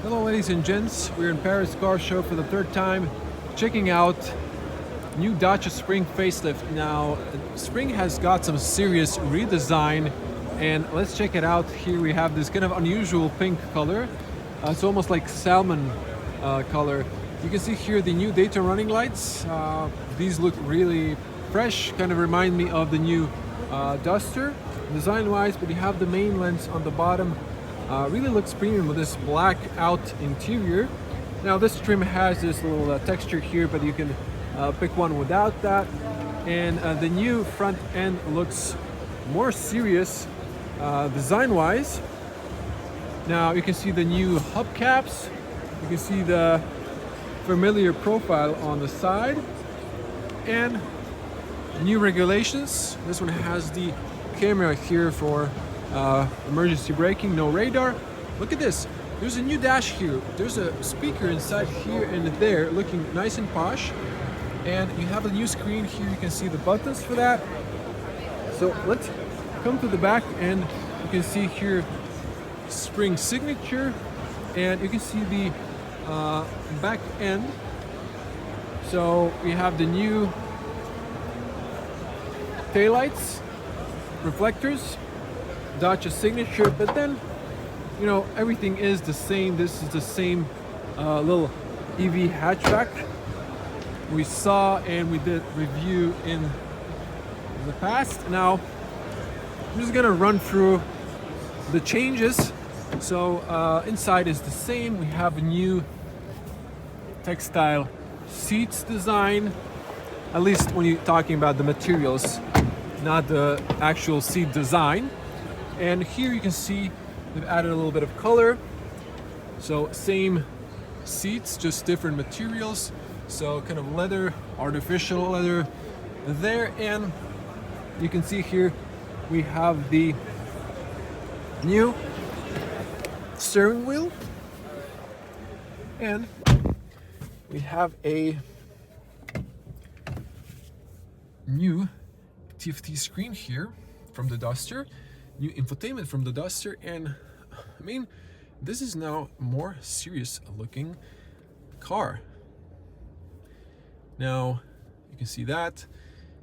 Hello ladies and gents, we're in Paris Car Show for the third time, checking out new Dacia Spring facelift. Now, Spring has got some serious redesign, and let's check it out. Here we have this kind of unusual pink color. It's almost like salmon color. You can see here the new Daytona running lights. These look really fresh, kind of remind me of the new Duster design-wise, but you have the main lens on the bottom. Really looks premium with this black out interior. Now this trim has this little texture here, but you can pick one without that. And the new front end looks more serious design-wise. Now you can see the new hubcaps. You can see the familiar profile on the side. And new regulations. This one has the camera here for emergency braking, no radar. Look at this. There's a new dash here. There's a speaker inside here and there, looking nice and posh. And you have a new screen here. You can see the buttons for that. So let's come to the back, and you can see here Spring signature, and you can see the back end. So we have the new taillights, reflectors, Dacia signature, but then, you know, everything is the same. This is the same little EV hatchback we saw and we did review in the past. Now, I'm just gonna run through the changes. So inside is the same. We have a new textile seats design, at least when you're talking about the materials, not the actual seat design. And here you can see they've added a little bit of color. So same seats, just different materials. So kind of leather, artificial leather there. And you can see here we have the new steering wheel. And we have a new TFT screen here from the Duster. New infotainment from the Duster, and I mean, this is now a more serious looking car. Now you can see that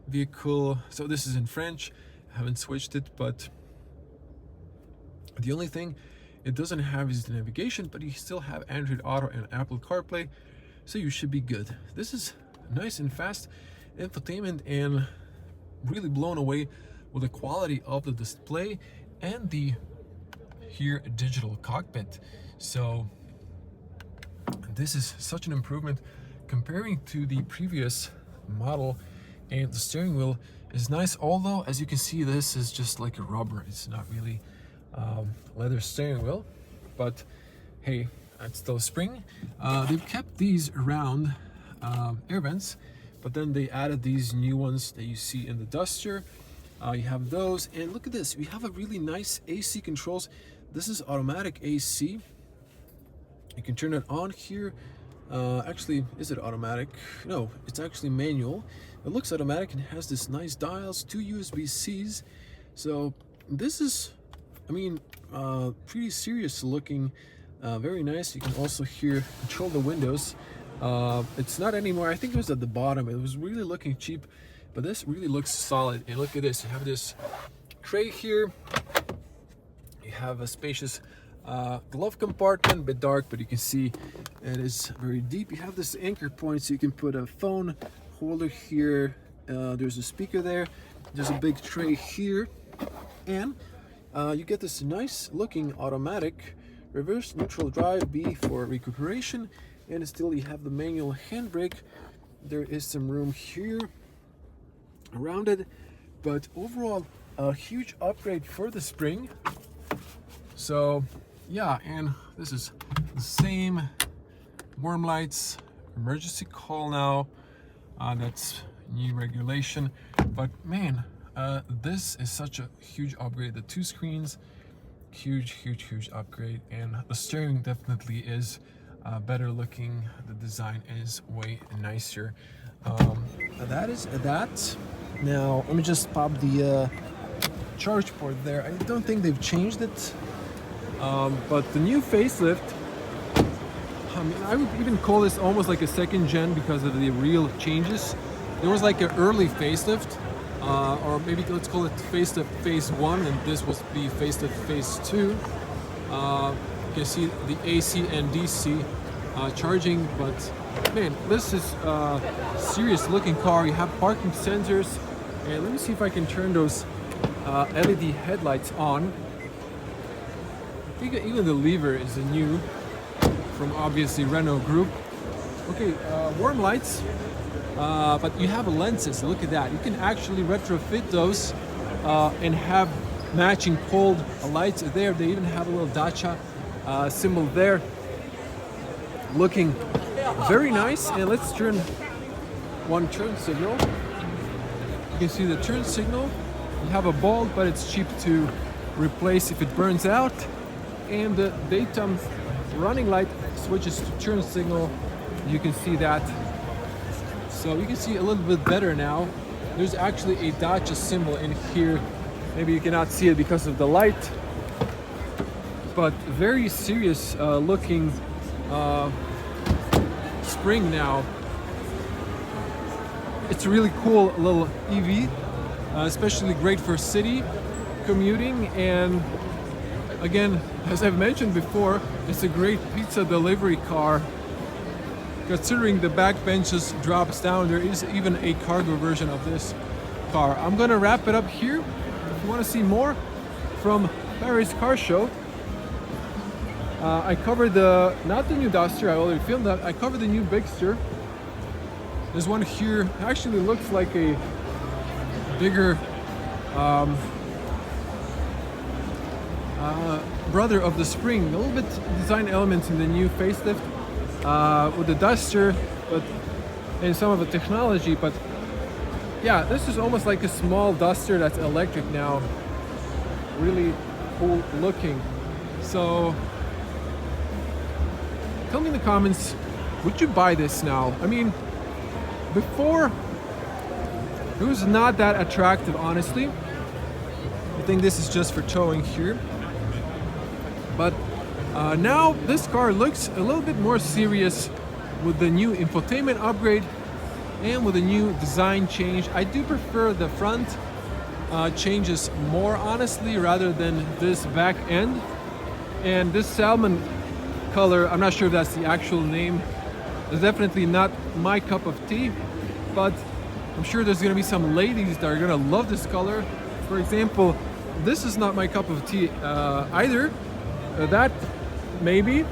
vehicle. So this is in French. I haven't switched it, but the only thing it doesn't have is the navigation, but you still have Android Auto and Apple CarPlay, so you should be good. This is nice and fast infotainment, and really blown away with the quality of the display and the here digital cockpit. So this is such an improvement comparing to the previous model. And the steering wheel is nice, although as you can see, this is just like a rubber. It's not really leather steering wheel, but hey, it's still Spring. They've kept these around air vents, but then they added these new ones that you see in the Duster. You have those, and look at this. We have a really nice AC controls. This is automatic AC. You can turn it on here. Actually, is it automatic? No, it's actually manual. It looks automatic and has this nice dials, 2 USB-Cs. So this is, I mean, pretty serious looking, very nice. You can also here control the windows. It's not anymore. I think it was at the bottom. It was really looking cheap, but this really looks solid. And look at this. You have this tray here. You have a spacious glove compartment, a bit dark, but you can see it is very deep. You have this anchor point, so you can put a phone holder here. There's a speaker there. There's a big tray here, and you get this nice looking automatic reverse neutral drive, B for recuperation, and still you have the manual handbrake. There is some room here around it, but overall a huge upgrade for the Spring. So yeah, and this is the same warm lights, emergency call now. That's new regulation, but man, this is such a huge upgrade. The 2 screens, huge upgrade, and the steering definitely is better looking. The design is way nicer. That is that. Now let me just pop the charge port there. I don't think they've changed it, but the new facelift I mean, I would even call this almost like a second gen because of the real changes. There was like an early facelift, or maybe let's call it facelift phase 1, and this was the facelift phase 2. You can see the AC and DC charging, but man, this is a serious looking car. You have parking sensors, and let me see if I can turn those LED headlights on. I think even the lever is a new from obviously Renault Group. Okay, warm lights, but you have lenses. Look at that. You can actually retrofit those and have matching cold lights there. They even have a little Dacia symbol there. Looking very nice. And let's turn one turn signal. You can see the turn signal. You have a bulb, but it's cheap to replace if it burns out. And the daytime running light switches to turn signal. You can see that. So you can see a little bit better now. There's actually a Dacia symbol in here. Maybe you cannot see it because of the light, but very serious looking Spring now. It's a really cool little EV, especially great for city commuting. And again, as I've mentioned before, it's a great pizza delivery car. Considering the back benches drops down, there is even a cargo version of this car. I'm gonna wrap it up here. If you want to see more from Paris Car Show, I covered not the new Duster, I already filmed that. I covered the new Bigster. There's one here, actually looks like a bigger brother of the Spring. A little bit design elements in the new facelift with the Duster, but and some of the technology. But yeah, this is almost like a small Duster that's electric now. Really cool looking. So tell me in the comments, would you buy this now? I mean, before it was not that attractive, honestly. I think this is just for towing here. But now this car looks a little bit more serious with the new infotainment upgrade and with the new design change. I do prefer the front changes more, honestly, rather than this back end. And this salmon color, I'm not sure if that's the actual name. It's definitely not my cup of tea, but I'm sure there's gonna be some ladies that are gonna love this color. For example, this is not my cup of tea either. That maybe.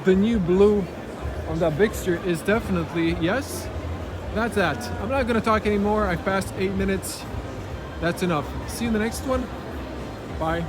The new blue on that Bigster is definitely yes. That's that. I'm not gonna talk anymore. I've passed 8 minutes. That's enough. See you in the next one. Bye.